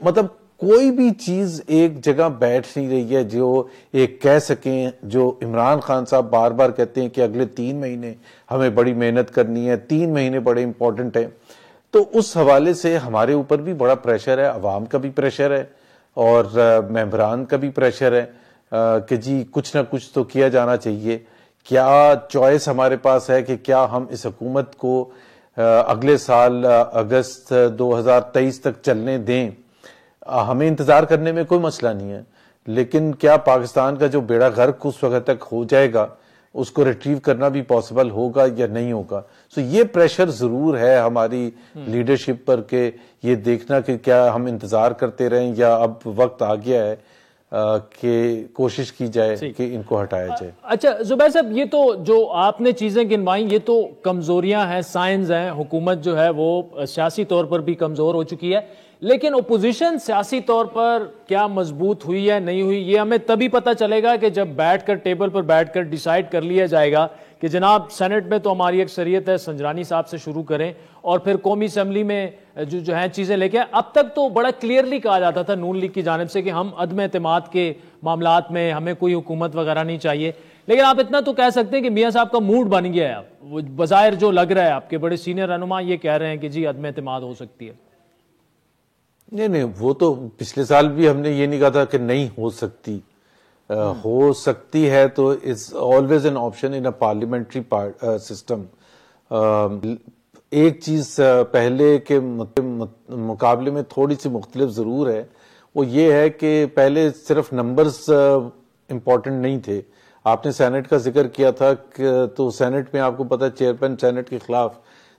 مطلب کوئی بھی چیز ایک جگہ بیٹھ نہیں رہی ہے جو ایک کہہ سکیں، جو عمران خان صاحب بار بار کہتے ہیں کہ اگلے 3 مہینے ہمیں بڑی محنت کرنی ہے، 3 مہینے بڑے امپورٹنٹ ہیں. تو اس حوالے سے ہمارے اوپر بھی بڑا پریشر ہے، عوام کا بھی پریشر ہے، اور ممبران کا بھی پریشر ہے کہ جی کچھ نہ کچھ تو کیا جانا چاہیے. کیا چوائس ہمارے پاس ہے کہ کیا ہم اس حکومت کو اگلے سال اگست 2023 تک چلنے دیں؟ ہمیں انتظار کرنے میں کوئی مسئلہ نہیں ہے، لیکن کیا پاکستان کا جو بیڑا غرق اس وقت تک ہو جائے گا اس کو ریٹریو کرنا بھی پاسبل ہوگا یا نہیں ہوگا؟ یہ پریشر ضرور ہے ہماری لیڈرشپ پر کہ یہ دیکھنا کہ کیا ہم انتظار کرتے رہیں یا اب وقت آ گیا ہے کہ کوشش کی جائے کہ ان کو ہٹایا جائے. اچھا زبیر صاحب، یہ تو جو آپ نے چیزیں گنوائیں یہ تو کمزوریاں ہیں، سائنز ہیں، حکومت جو ہے وہ سیاسی طور پر بھی کمزور ہو چکی ہے، لیکن اپوزیشن سیاسی طور پر کیا مضبوط ہوئی ہے نہیں ہوئی، یہ ہمیں تبھی پتہ چلے گا کہ جب بیٹھ کر ٹیبل پر بیٹھ کر ڈیسائیڈ کر لیا جائے گا کہ جناب سینٹ میں تو ہماری اکثریت ہے، سنجرانی صاحب سے شروع کریں، اور پھر قومی اسمبلی میں جو ہیں چیزیں لے کے. اب تک تو بڑا کلیئرلی کہا جاتا تھا نون لیگ کی جانب سے کہ ہم عدم اعتماد کے معاملات میں ہمیں کوئی حکومت وغیرہ نہیں چاہیے، لیکن آپ اتنا تو کہہ سکتے ہیں کہ میاں صاحب کا موڈ بن گیا ہے. وہ بظاہر جو لگ رہا ہے آپ کے بڑے سینئر رہنما یہ کہہ رہے ہیں کہ جی عدم اعتماد ہو سکتی ہے. نہیں، وہ تو پچھلے سال بھی ہم نے یہ نہیں کہا تھا کہ نہیں ہو سکتی. ہو سکتی ہے تو it's always an option in a parliamentary system. ایک چیز پہلے کے مقابلے میں تھوڑی سی مختلف ضرور ہے، وہ یہ ہے کہ پہلے صرف نمبرز امپورٹنٹ نہیں تھے. آپ نے سینٹ کا ذکر کیا تھا تو سینٹ میں آپ کو پتا چیئرمین سینٹ کے خلاف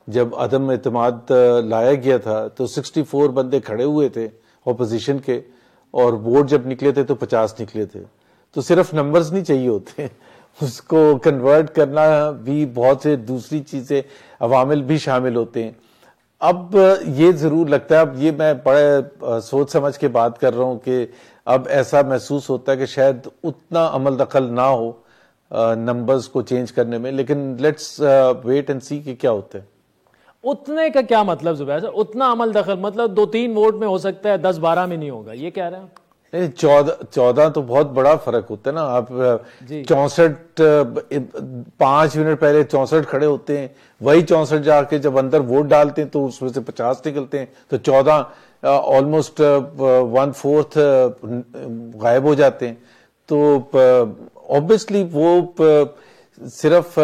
جب عدم اعتماد لایا گیا تھا تو 64 بندے کھڑے ہوئے تھے اپوزیشن کے، اور ووٹ جب نکلے تھے تو 50 نکلے تھے. تو صرف نمبرز نہیں چاہیے ہوتے، اس کو کنورٹ کرنا بھی بہت سے دوسری چیزیں عوامل بھی شامل ہوتے ہیں. اب یہ ضرور لگتا ہے، اب یہ میں بڑے سوچ سمجھ کے بات کر رہا ہوں کہ اب ایسا محسوس ہوتا ہے کہ شاید اتنا عمل دخل نہ ہو نمبرز کو چینج کرنے میں، لیکن لیٹس ویٹ اینڈ سی کہ کیا ہوتا ہے. اتنے کا کیا مطلب زبیر صاحب؟ اتنا عمل دخل مطلب 2-3 ووٹ میں ہو سکتا ہے، 10-12 میں نہیں ہوگا، یہ کہہ رہے ہیں؟ 14 تو بہت بڑا فرق ہوتا ہے نا. آپ 64 5 منٹ پہلے 64 کھڑے ہوتے ہیں، وہی 64 جا کے جب اندر ووٹ ڈالتے ہیں تو اس میں سے 50 نکلتے ہیں، تو 14 آلموسٹ 1/4 غائب ہو جاتے ہیں. تو obviously وہ صرف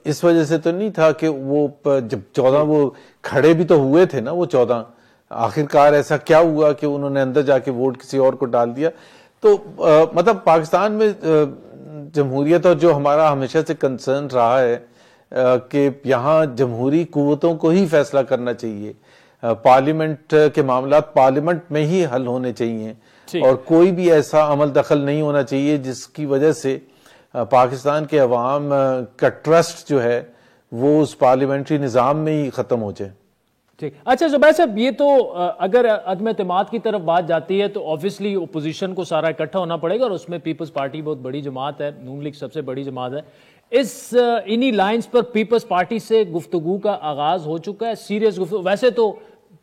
اس وجہ سے تو نہیں تھا کہ وہ جب 14 وہ کھڑے بھی تو ہوئے تھے نا، وہ 14 آخرکار ایسا کیا ہوا کہ انہوں نے اندر جا کے ووٹ کسی اور کو ڈال دیا. تو مطلب پاکستان میں جمہوریت اور جو ہمارا ہمیشہ سے کنسرن رہا ہے کہ یہاں جمہوری قوتوں کو ہی فیصلہ کرنا چاہیے، پارلیمنٹ کے معاملات پارلیمنٹ میں ہی حل ہونے چاہیے، اور کوئی بھی ایسا عمل دخل نہیں ہونا چاہیے جس کی وجہ سے پاکستان کے عوام کا ٹرسٹ جو ہے وہ اس پارلیمنٹری نظام میں ہی ختم ہو جائے. ٹھیک. اچھا زبیر صاحب، یہ تو اگر عدم اعتماد کی طرف بات جاتی ہے تو آبویسلی اپوزیشن کو سارا اکٹھا ہونا پڑے گا، اور اس میں پیپلز پارٹی بہت بڑی جماعت ہے، نون لیگ سب سے بڑی جماعت ہے. انہی لائنز پر پیپلز پارٹی سے گفتگو کا آغاز ہو چکا ہے، سیریس گفتگو. ویسے تو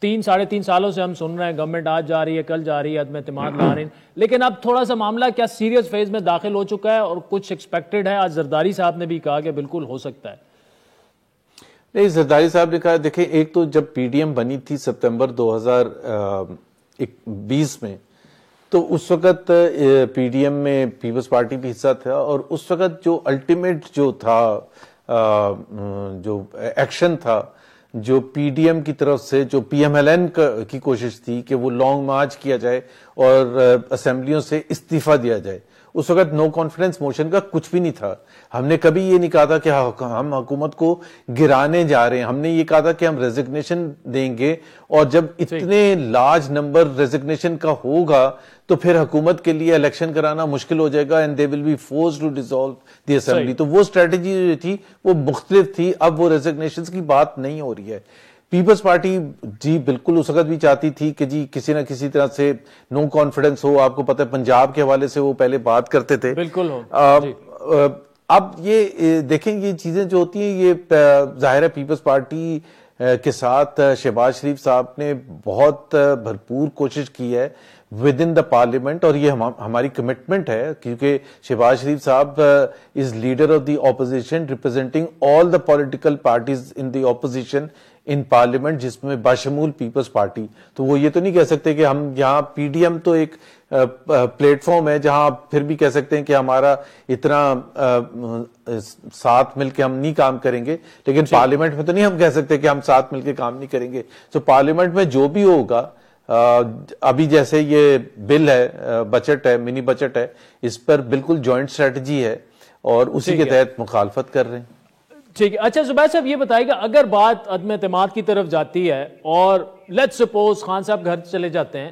3-3.5 سالوں سے ہم سن رہے ہیں گورنمنٹ آج جا رہی ہے کل جا رہی ہے، عدم اعتماد لا رہے ہیں، لیکن اب تھوڑا سا معاملہ کیا سیریس فیز میں داخل ہو چکا ہے اور کچھ ایکسپیکٹڈ ہے؟ آج زرداری صاحب نے بھی کہا کہ بالکل ہو سکتا ہے. نہیں، زرداری صاحب نے کہا، دیکھیں ایک تو جب پی ڈی ایم بنی تھی سپتمبر 2020 میں، تو اس وقت پی ڈی ایم میں پیپلز پارٹی بھی حصہ تھا، اور اس وقت جو الٹیمیٹ جو تھا جو ایکشن تھا جو پی ڈی ایم کی طرف سے، جو پی ایم ایل این کی کوشش تھی کہ وہ لانگ مارچ کیا جائے اور اسمبلیوں سے استعفیٰ دیا جائے. اس وقت نو کانفیڈنس موشن کا کچھ بھی نہیں تھا. ہم نے کبھی یہ نہیں کہا تھا کہ ہم حکومت کو گرانے جا رہے ہیں. ہم نے یہ کہا تھا کہ ہم ریزگنیشن دیں گے، اور جب اتنے لارج نمبر ریزگنیشن کا ہوگا تو پھر حکومت کے لیے الیکشن کرانا مشکل ہو جائے گا، and they will be forced to dissolve the assembly. تو وہ اسٹریٹجی جو تھی وہ مختلف تھی. اب وہ ریزگنیشن کی بات نہیں ہو رہی ہے. پیپلز پارٹی جی بالکل اس وقت بھی چاہتی تھی کہ جی کسی نہ کسی طرح سے نو کانفیڈنس ہو. آپ کو پتہ ہے پنجاب کے حوالے سے وہ پہلے بات کرتے تھے. بالکل ہو. اب یہ دیکھیں یہ چیزیں جو ہوتی ہیں یہ ظاہر ہے پیپلز پارٹی کے ساتھ شہباز شریف صاحب نے بہت بھرپور کوشش کی ہے ود ان دا پارلیمنٹ، اور یہ ہماری کمٹمنٹ ہے کیونکہ شہباز شریف صاحب is leader of the opposition representing all the political parties in the opposition in parliament, جس میں بشمول پیپلز پارٹی. تو وہ یہ تو نہیں کہہ سکتے کہ ہم یہاں پی ڈی ایم تو ایک پلیٹ فارم ہے جہاں آپ پھر بھی کہہ سکتے ہیں کہ ہمارا اتنا ساتھ مل کے ہم نہیں کام کریں گے، لیکن پارلیمنٹ میں تو نہیں ہم کہہ سکتے کہ ہم ساتھ مل کے کام نہیں کریں گے. تو پارلیمنٹ میں جو بھی ہوگا، ابھی جیسے یہ بل ہے، بجٹ ہے، منی بجٹ ہے، اس پر بالکل جوائنٹ اسٹریٹجی ہے اور اسی کے تحت مخالفت کر رہے ہیں. ٹھیک ہے. اچھا زبیر صاحب یہ بتائیے گا، اگر بات عدم اعتماد کی طرف جاتی ہے اور لیٹس سپوز خان صاحب گھر چلے جاتے ہیں،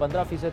15%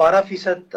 12%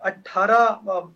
18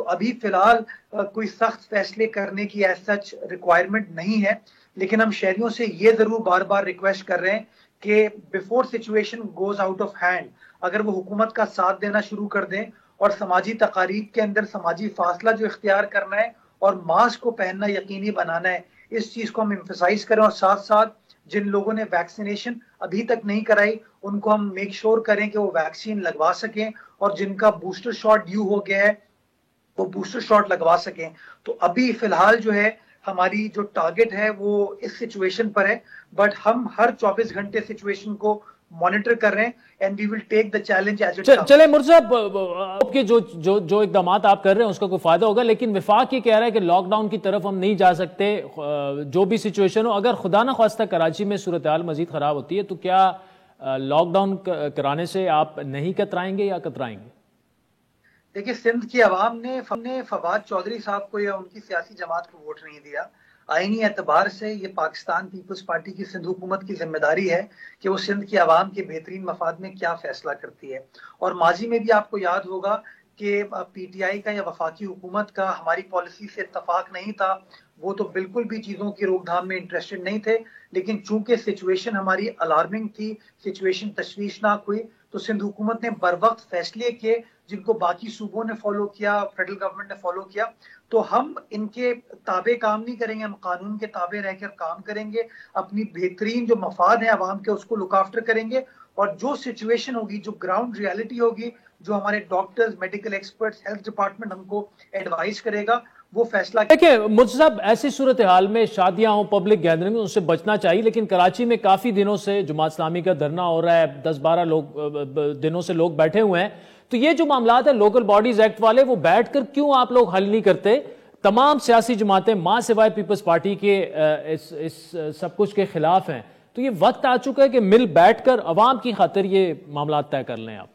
تو ابھی فی الحال کوئی سخت فیصلے کرنے کی ایز سچ ریکوائرمنٹ نہیں ہے، لیکن ہم شہریوں سے یہ ضرور بار بار ریکویسٹ کر رہے ہیں کہ before situation goes out of hand, اگر وہ حکومت کا ساتھ دینا شروع کر دیں اور سماجی تقاریب کے اندر سماجی فاصلہ جو اختیار کرنا ہے اور ماسک کو پہننا یقینی بنانا ہے، اس چیز کو ہم ایمفسائز کریں، اور ساتھ ساتھ جن لوگوں نے ویکسینیشن ابھی تک نہیں کرائی ان کو ہم میک شور کریں کہ وہ ویکسین لگوا سکیں، اور جن کا بوسٹر شاٹ ڈیو ہو گیا ہے وہ بوسٹر شاٹ لگوا سکیں۔ تو ابھی فی الحال جو ہے ہماری جو ٹارگٹ ہے وہ اس سچویشن پر ہے، بٹ ہم ہر 24 گھنٹے سچویشن کو مانیٹر کر رہے ہیں and we will take the challenge as it comes. چلے مرزا صاحب، آپ کے جو اقدامات آپ کر رہے ہیں اس کا کوئی فائدہ ہوگا، لیکن وفاق یہ کہہ رہا ہے کہ لاک ڈاؤن کی طرف ہم نہیں جا سکتے جو بھی سچویشن ہو۔ اگر خدا نہ خواستہ کراچی میں صورتحال مزید خراب ہوتی ہے تو کیا لاک ڈاؤن کرانے سے آپ نہیں کترائیں گے یا کترائیں گے؟ دیکھیے، سندھ کی عوام نے فواد چودھری صاحب کو یا ان کی سیاسی جماعت کو ووٹ نہیں دیا۔ آئینی اعتبار سے یہ پاکستان پیپلز پارٹی کی سندھ حکومت کی ذمہ داری ہے کہ وہ سندھ کی عوام کے بہترین مفاد میں کیا فیصلہ کرتی ہے، اور ماضی میں بھی آپ کو یاد ہوگا کہ پی ٹی آئی کا یا وفاقی حکومت کا ہماری پالیسی سے اتفاق نہیں تھا، وہ تو بالکل بھی چیزوں کی روک تھام میں انٹرسٹڈ نہیں تھے، لیکن چونکہ سچویشن ہماری الارمنگ تھی، سچویشن تشویشناک ہوئی، تو سندھ حکومت نے بر وقت فیصلے کیے جن کو باقی صوبوں نے فالو کیا، فیڈرل گورنمنٹ نے فالو کیا۔ تو ہم ان کے تابع کام نہیں کریں گے، ہم قانون کے تابع رہ کر کام کریں گے، اپنی بہترین جو مفاد ہیں عوام کے اس کو لک آفٹر کریں گے، اور جو سچویشن ہوگی، جو گراؤنڈ ریالٹی ہوگی، جو ہمارے doctors, medical experts, health department ہم کو ایڈوائز کرے گا، وہ فیصلہ۔ دیکھیں مرزا صاحب، ایسی صورتحال میں شادیاں ہوں، پبلک گیدرنگ، ان سے بچنا چاہیے، لیکن کراچی میں کافی دنوں سے جماعت اسلامی کا دھرنا ہو رہا ہے، 10-12 دنوں سے لوگ بیٹھے ہوئے ہیں، تو یہ جو معاملات ہیں لوکل باڈیز ایکٹ والے، وہ بیٹھ کر کیوں آپ لوگ حل نہیں کرتے؟ تمام سیاسی جماعتیں ماں سوائے پیپلز پارٹی کے اس سب کچھ کے خلاف ہیں، تو یہ وقت آ چکا ہے کہ مل بیٹھ کر عوام کی خاطر یہ معاملات طے کر لیں آپ۔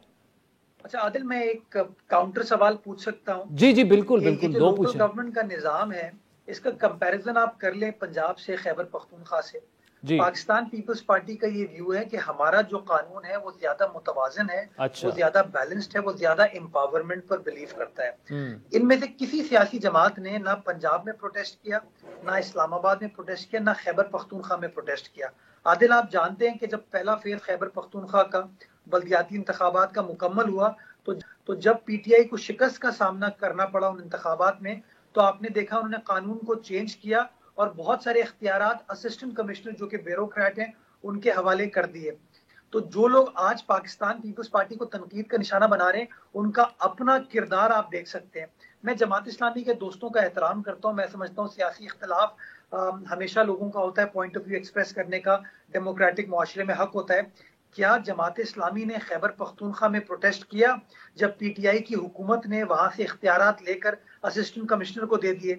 اچھا عادل، میں ایک کاؤنٹر سوال پوچھ سکتا ہوں؟ جی بالکل بالکل، دو پوچھیں۔ لوکل گورنمنٹ کا نظام ہے، اس کا کمپیریزن آپ کر لیں پنجاب سے، خیبر پختونخوا سے۔ پاکستان پیپلز پارٹی کا یہ ویو ہے کہ ہمارا جو قانون ہے وہ زیادہ متوازن ہے، وہ زیادہ بیلنسڈ ہے، وہ زیادہ امپاورمنٹ پر بلیو کرتا ہے۔ ان میں سے کسی سیاسی جماعت نے نہ پنجاب میں پروٹیسٹ کیا، نہ اسلام آباد میں پروٹیسٹ کیا، نہ خیبر پختونخوا میں پروٹیسٹ کیا۔ عادل، آپ جانتے ہیں کہ جب پہلا فیز خیبر پختونخوا کا بلدیاتی انتخابات کا مکمل ہوا تو جب پی ٹی آئی کو شکست کا سامنا کرنا پڑا ان انتخابات میں، تو آپ نے دیکھا انہوں نے قانون کو چینج کیا اور بہت سارے اختیارات اسسٹنٹ کمشنر جو کہ بیوروکریٹ ہیں ان کے حوالے کر دیے۔ تو جو لوگ آج پاکستان پیپلز پارٹی کو تنقید کا نشانہ بنا رہے ہیں، ان کا اپنا کردار آپ دیکھ سکتے ہیں۔ میں جماعت اسلامی کے دوستوں کا احترام کرتا ہوں، میں سمجھتا ہوں سیاسی اختلاف ہمیشہ لوگوں کا ہوتا ہے، پوائنٹ آف ویو ایکسپریس کرنے کا ڈیموکریٹک معاشرے میں حق ہوتا ہے۔ کیا جماعت اسلامی نے خیبر پختونخوا میں پروٹیسٹ کیا جب پی ٹی آئی کی حکومت نے وہاں سے اختیارات لے کر اسسٹنٹ کمشنر کو دے دیے؟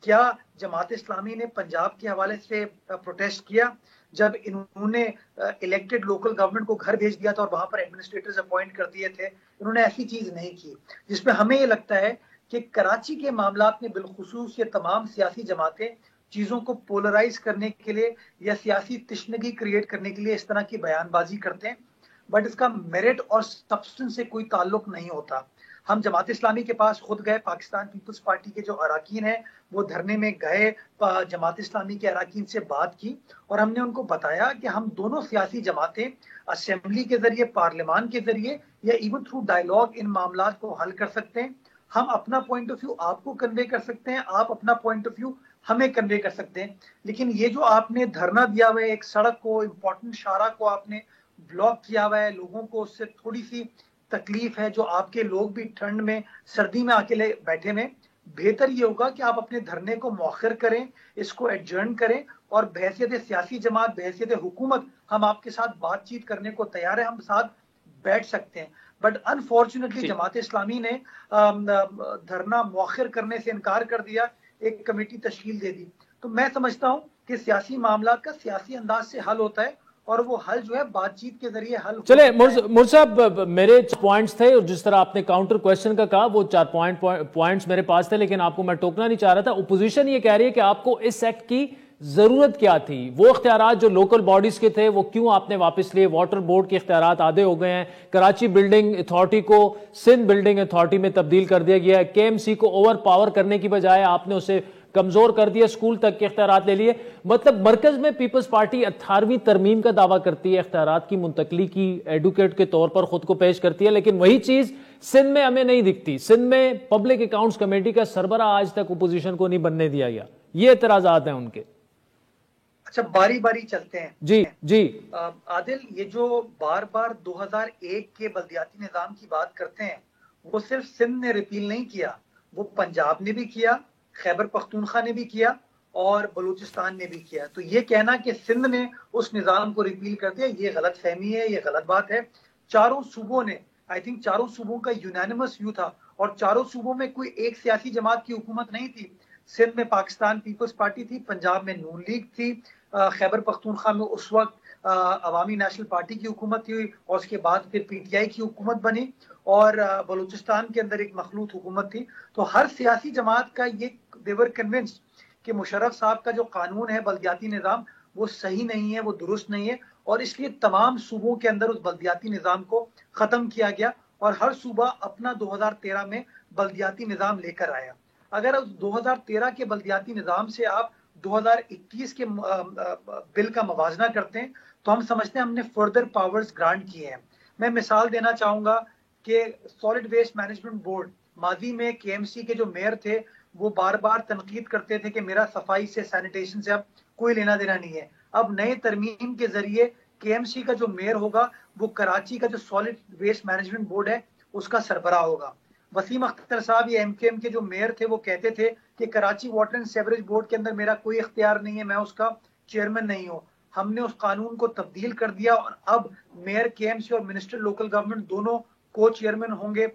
کیا جماعت اسلامی نے پنجاب کے حوالے سے پروٹیسٹ کیا جب انہوں نے الیکٹڈ لوکل گورنمنٹ کو گھر بھیج دیا تھا اور وہاں پر ایڈمنسٹریٹرز اپوائنٹ کر دیے تھے؟ انہوں نے ایسی چیز نہیں کی، جس میں ہمیں یہ لگتا ہے کہ کراچی کے معاملات میں بالخصوص یہ تمام سیاسی جماعتیں چیزوں کو پولرائز کرنے کے لیے یا سیاسی تشنگی کریٹ کرنے کے لیے اس طرح کی بیان بازی کرتے ہیں، بٹ اس کا میرٹ اور سبسٹنس سے کوئی تعلق نہیں ہوتا۔ ہم جماعت اسلامی کے پاس خود گئے، پاکستان پیپلز پارٹی کے جو اراکین ہیں وہ دھرنے میں گئے، جماعت اسلامی کے اراکین سے بات کی اور ہم نے ان کو بتایا کہ ہم دونوں سیاسی جماعتیں اسمبلی کے ذریعے، پارلیمان کے ذریعے یا ایون تھرو ڈائیلاگ ان معاملات کو حل کر سکتے ہیں۔ ہم اپنا پوائنٹ آف ویو آپ کو کنوے کر سکتے ہیں، آپ اپنا پوائنٹ آف ویو ہمیں کنوے کر سکتے ہیں، لیکن یہ جو آپ نے دھرنا دیا ہوا ہے، ایک سڑک کو، امپورٹنٹ شاہراہ کو آپ نے بلاک کیا ہوا ہے، لوگوں کو اس سے تھوڑی سی تکلیف ہے، جو آپ کے لوگ بھی ٹھنڈ میں، سردی میں اکیلے بیٹھے میں، بہتر یہ ہوگا کہ آپ اپنے دھرنے کو مؤخر کریں، اس کو ایڈجرن کریں، اور بحیثیت سیاسی جماعت، بحیثیت حکومت ہم آپ کے ساتھ بات چیت کرنے کو تیار ہیں، ہم ساتھ بیٹھ سکتے ہیں۔ بٹ انفارچونیٹلی جماعت اسلامی نے دھرنا مؤخر کرنے سے انکار کر دیا، ایک کمیٹی تشکیل دے دی۔ تو میں سمجھتا ہوں کہ سیاسی معاملات کا سیاسی انداز سے حل ہوتا ہے اور وہ حل جو ہے بات چیت کے ذریعے حل ہوتا ہے۔ چلے مرزا صاحب، میرے پوائنٹس تھے اور جس طرح آپ نے کاؤنٹر کویسچن کا کہا وہ 4 پوائنٹس میرے پاس تھے، لیکن آپ کو میں ٹوکنا نہیں چاہ رہا تھا۔ اپوزیشن یہ کہہ رہی ہے کہ آپ کو اس ایکٹ کی ضرورت کیا تھی؟ وہ اختیارات جو لوکل باڈیز کے تھے وہ کیوں آپ نے واپس لیے؟ واٹر بورڈ کے اختیارات آدھے ہو گئے ہیں، کراچی بلڈنگ اتھارٹی کو سندھ بلڈنگ اتھارٹی میں تبدیل کر دیا گیا ہے، کے ایم سی کو اوور پاور کرنے کی بجائے آپ نے اسے کمزور کر دیا، اسکول تک کے اختیارات لے لیے. مطلب مرکز میں پیپلز پارٹی 18ویں ترمیم کا دعویٰ کرتی ہے، اختیارات کی منتقلی کی ایڈوکیٹ کے طور پر خود کو پیش کرتی ہے، لیکن وہی چیز سندھ میں ہمیں نہیں دکھتی. سندھ میں پبلک اکاؤنٹس کمیٹی کا سربراہ آج تک اپوزیشن کو نہیں بننے دیا گیا. یہ اعتراضات ہیں ان کے. اچھا باری باری چلتے ہیں. جی عادل، یہ جو بار بار 2001 کے بلدیاتی نظام کی بات کرتے ہیں، وہ صرف سندھ نے ریپیل نہیں کیا، وہ پنجاب نے بھی کیا، خیبر پختونخوا نے بھی کیا اور بلوچستان نے بھی کیا. تو یہ کہنا کہ سندھ نے اس نظام کو ریپیل کر دیا، یہ غلط فہمی ہے، یہ غلط بات ہے. چاروں صوبوں نے، آئی تھنک چاروں صوبوں کا یونانیمس ویو تھا، اور چاروں صوبوں میں کوئی ایک سیاسی جماعت کی حکومت نہیں تھی. سندھ میں پاکستان پیپلز پارٹی تھی، پنجاب میں نون لیگ تھی، خیبر پختونخوا میں اس وقت عوامی نیشنل پارٹی کی حکومت تھی، اور اس کے بعد پھر پی ٹی آئی کی حکومت بنی، اور بلوچستان کے اندر ایک مخلوط حکومت تھی. تو ہر سیاسی جماعت کا یہ they were convinced کہ مشرف صاحب کا جو قانون ہے بلدیاتی نظام وہ صحیح نہیں ہے، وہ درست نہیں ہے، اور اس لیے تمام صوبوں کے اندر اس بلدیاتی نظام کو ختم کیا گیا، اور ہر صوبہ اپنا 2013 میں بلدیاتی نظام لے کر آیا. اگر اس 2013 کے بلدیاتی نظام سے آپ 2021 کے بل کا موازنہ کرتے ہیں تو ہم سمجھتے ہیں ہم نے فردر پاورز گرانٹ کیے ہیں. میں مثال دینا چاہوں گا کہ سالڈ ویسٹ مینجمنٹ بورڈ، ماضی میں کے ایم سی کے جو میئر تھے وہ بار بار تنقید کرتے تھے کہ میرا صفائی سے، سینیٹیشن سے اب کوئی لینا دینا نہیں ہے. اب نئے ترمیم کے ذریعے کے ایم سی کا جو میئر ہوگا وہ کراچی کا جو سالڈ ویسٹ مینجمنٹ بورڈ ہے اس کا سربراہ ہوگا. وسیم اختر صاحب یہ ایم کے ایم کے جو میئر تھے وہ کہتے تھے کہ Karachi water and sewerage board کے اندر میرا کوئی اختیار نہیں ہے، میں اس کا چیئرمین نہیں ہوں. ہم نے اس قانون کو تبدیل کر دیا اور اب میئر کے ایم سی اور منسٹر لوکل گورنمنٹ دونوں کو چیئرمین ہوں گے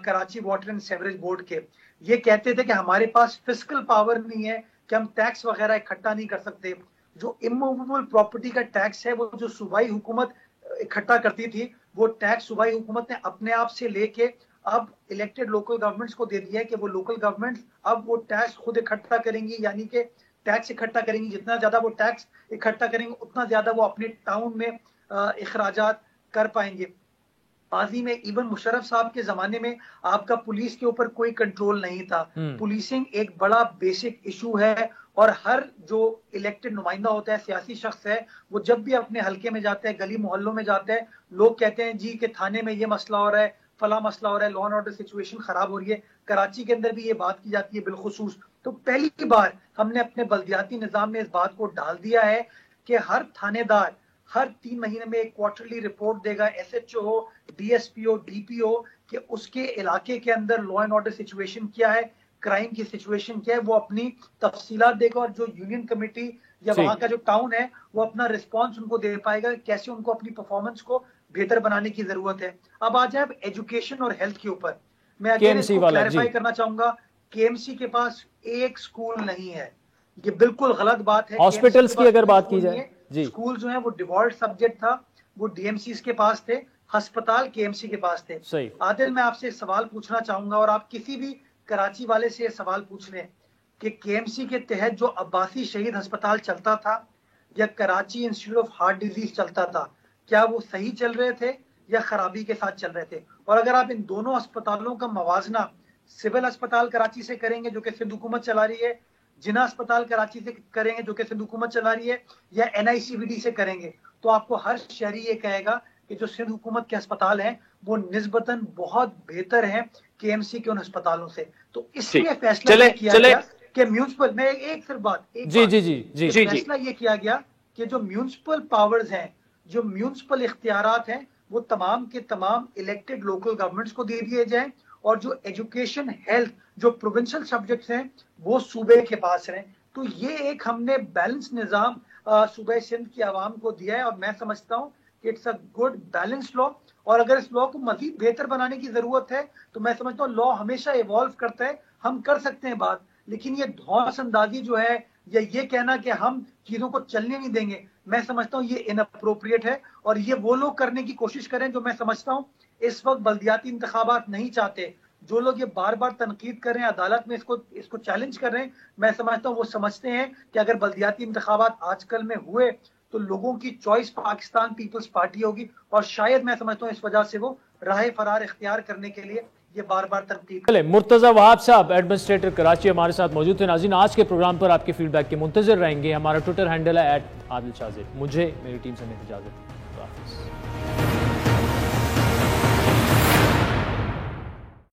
Karachi water and sewerage board کے. یہ کہتے تھے کہ ہمارے پاس فسکل پاور نہیں ہے کہ ہم ٹیکس وغیرہ اکٹھا نہیں کر سکتے. جو اموویبل پراپرٹی کا ٹیکس ہے وہ جو صوبائی حکومت اکٹھا کرتی تھی وہ ٹیکس صوبائی حکومت نے اپنے آپ سے لے کے اب الیکٹڈ لوکل گورنمنٹس کو دے دیا ہے کہ وہ لوکل گورنمنٹ اب وہ ٹیکس خود اکٹھا کریں گی، یعنی کہ ٹیکس اکٹھا کریں گی. جتنا زیادہ وہ ٹیکس اکٹھا کریں گے اتنا زیادہ وہ اپنے ٹاؤن میں اخراجات کر پائیں گے. ماضی میں ایون مشرف صاحب کے زمانے میں آپ کا پولیس کے اوپر کوئی کنٹرول نہیں تھا. پولیسنگ ایک بڑا بیسک ایشو ہے، اور ہر جو الیکٹڈ نمائندہ ہوتا ہے، سیاسی شخص ہے، وہ جب بھی اپنے حلقے میں جاتا ہے، گلی محلوں میں جاتا ہے، لوگ کہتے ہیں جی کہ تھانے میں یہ مسئلہ ہو رہا ہے، فلاں مسئلہ ہو رہا ہے، لا اینڈ آرڈر سچویشن خراب ہو رہی ہے. کراچی کے اندر بھی یہ بات کی جاتی ہے بالخصوص. تو پہلی بار ہم نے اپنے بلدیاتی نظام میں اس بات کو ڈال دیا ہے کہ ہر تھانے دار ہر 3 مہینے میں ایک کوارٹرلی رپورٹ دے گا، ایس ایچ او ہو، ڈی ایس پی ہو، ڈی پی ہو، کہ اس کے علاقے کے اندر لا اینڈ آرڈر سچویشن کیا ہے، کرائم کی سچویشن کیا ہے. وہ اپنی تفصیلات دے گا، اور جو یونین کمیٹی یا وہاں کا جو ٹاؤن ہے وہ اپنا رسپانس ان کو دے پائے گا کیسے ان کو اپنی پرفارمنس کو بہتر بنانے کی ضرورت ہے. اب آ جائے ایجوکیشن اور ہیلتھ کے اوپر، میں کلیریفائی کرنا چاہوں گا کے ایم سی کے پاس ایک سکول نہیں ہے. یہ بالکل غلط بات ہے. ہاسپٹلز کی اگر بات کی جائے، سکول جو ہیں وہ ڈیوالٹ سبجیکٹ تھا، وہ ڈی ایم سیز کے پاس تھے، ہسپتال کے ایم سی کے پاس تھے. عادل میں آپ سے سوال پوچھنا چاہوں گا، اور آپ کسی بھی کراچی والے سے سوال پوچھ لیں کہ کے ایم سی کے تحت جو عباسی شہید ہسپتال چلتا تھا یا Karachi institute of heart disease چلتا تھا، کیا وہ صحیح چل رہے تھے یا خرابی کے ساتھ چل رہے تھے؟ اور اگر آپ ان دونوں اسپتالوں کا موازنہ سول اسپتال کراچی سے کریں گے جو کہ سندھ حکومت چلا رہی ہے، جنا اسپتال کراچی سے کریں گے جو کہ سندھ حکومت چلا رہی ہے، یا این آئی سی وی ڈی سے کریں گے، تو آپ کو ہر شہری یہ کہے گا کہ جو سندھ حکومت کے اسپتال ہیں وہ نسبتاً بہت بہتر ہیں کے ایم سی کے ان اسپتالوں سے. تو اس لیے فیصلہ کیا گیا کہ میونسپل، میں ایک صرف بات فیصلہ یہ کیا گیا کہ جو میونسپل پاورز ہیں، جو میونسپل اختیارات ہیں، وہ تمام کے تمام الیکٹڈ لوکل گورنمنٹس کو دے دیے جائیں، اور جو ایجوکیشن، ہیلتھ، جو پروونشل سبجیکٹس ہیں وہ صوبے کے پاس رہیں. تو یہ ایک ہم نے بیلنس نظام صوبہ سندھ کی عوام کو دیا ہے، اور میں سمجھتا ہوں کہ اٹس اے گڈ بیلنس لا. اور اگر اس لا کو مزید بہتر بنانے کی ضرورت ہے تو میں سمجھتا ہوں لا ہمیشہ ایوالو کرتا ہے، ہم کر سکتے ہیں بات، لیکن یہ دھوس اندازی جو ہے یا یہ کہنا کہ ہم چیزوں کو چلنے نہیں دیں گے، میں سمجھتا ہوں یہ اناپروپریٹ ہے. اور یہ وہ لوگ کرنے کی کوشش کریں جو میں سمجھتا ہوں اس وقت بلدیاتی انتخابات نہیں چاہتے، جو لوگ یہ بار بار تنقید کر رہے ہیں، عدالت میں اس کو چیلنج کر رہے ہیں، میں سمجھتا ہوں وہ سمجھتے ہیں کہ اگر بلدیاتی انتخابات آج کل میں ہوئے تو لوگوں کی چوائس پاکستان پیپلز پارٹی ہوگی، اور شاید میں سمجھتا ہوں اس وجہ سے وہ راہ فرار اختیار کرنے کے لیے یہ بار بار تنقید چلے مرتضی وہاب صاحب ایڈمنسٹریٹر کراچی ہمارے ساتھ موجود تھے. ناظرین آج کے پروگرام پر آپ کے فیڈ بیک کے منتظر رہیں گے. ہمارا ٹویٹر ہینڈل ہے @عادل شاہ زیب. مجھے میری ٹیم سے اجازت.